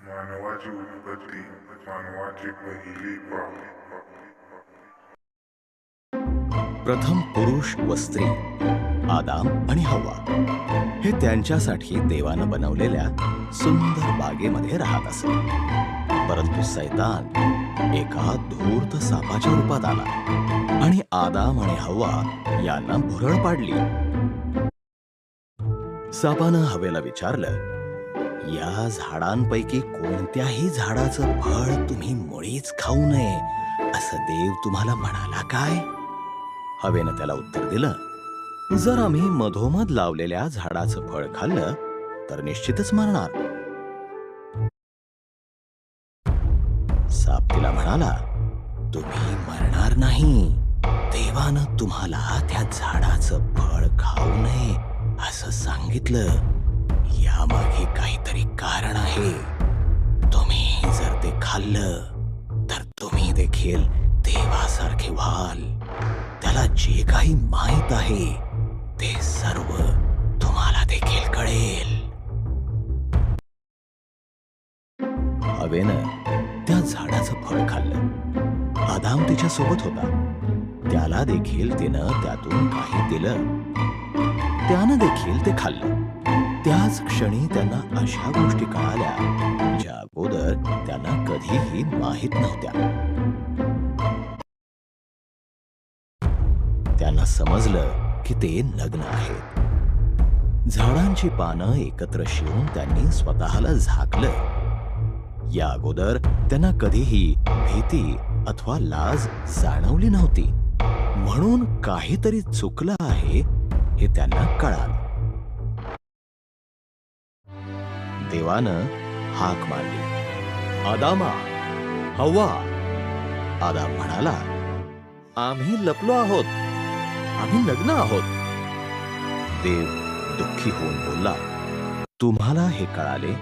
मानवाची उत्पत्ती, मानवाची पहिली पाव. प्रथम पुरुष व स्त्री आदाम आणि हव्वा हे त्यांच्यासाठी देवानं बनवलेल्या सुंदर बागेमध्ये राहत असत. परंतु सैतान एका धूर्त सापाच्या रूपात आला आणि आदाम आणि हव्वा यांना भुरळ पाडली. सापानं हवेला विचारलं, या झाडांपैकी कोणत्याही झाडाचं फळ तुम्ही मुळीच खाऊ नये असं देव तुम्हाला म्हणाला काय? हवेनं त्याला उत्तर दिलं, जर आम्ही मधोमध लावलेल्या झाडाचं फळ खाल्लं तर निश्चितच मरणार. साप तिला म्हणाला, तुम्ही मरणार नाही. देवानं तुम्हाला त्या झाडाचं फळ खाऊ नये असं सांगितलं. यामागे काहीतरी कारण आहे. तुम्ही जर ते खाल्लं तर तुम्ही देखील देवासारखे व्हाल. त्याला जे काही माहित आहे ते सर्व तुम्हाला देखील कळेल. हवेनं त्या झाडाचं फळ खाल्लं. आदाम तिच्या सोबत होता. त्याला देखील तिनं त्यातून काही दिलं. त्यानं देखील ते खाल्लं. त्याच क्षणी त्यांना अशा गोष्टी कळाल्या ज्या अगोदर त्यांना कधीही माहीत नव्हत्या. त्यांना समजलं की ते नग्न आहेत. झाडांची पानं एकत्र शिवून त्यांनी स्वतःला झाकलं. या अगोदर त्यांना कधीही भीती अथवा लाज जाणवली नव्हती. म्हणून काहीतरी चुकलं आहे हे त्यांना कळालं. देवानं हाक मारली, आदामा, हव्वा. आदाम म्हणाला, आम्ही लपलो आहोत, आम्ही नग्न आहोत. देव दुःखी होऊन बोलला, तुम्हाला हे कळाले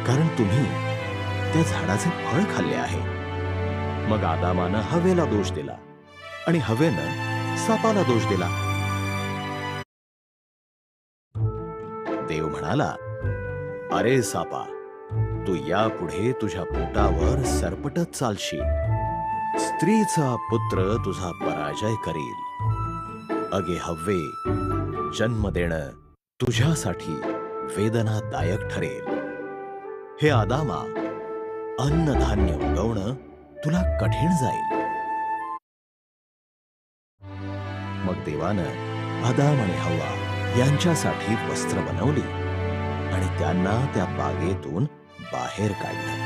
कारण तुम्ही त्या झाडाचे फळ खाल्ले आहे. मग आदामानं हवेला दोष दिला आणि हवेनं सापाला दोष दिला. देव म्हणाला, अरे सापा, तू यापुढे तुझ्या पोटावर सरपटत चालशील. स्त्रीचा पुत्र तुझा पराजय करील. अगे हव्वे, जन्म देणं तुझ्यासाठी वेदनादायक ठरेल. हे आदामा, अन्नधान्य उगवणं तुला कठीण जाईल. मग देवानं आदाम आणि हव्वा यांच्यासाठी वस्त्र बनवली आणि त्यांना त्या बागेतून बाहेर काढलं.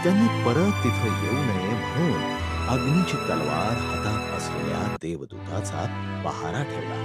त्यांनी परत तिथं येऊ नये म्हणून अग्नीची तलवार हातात असलेल्या देवदूताचा पहारा ठेवला.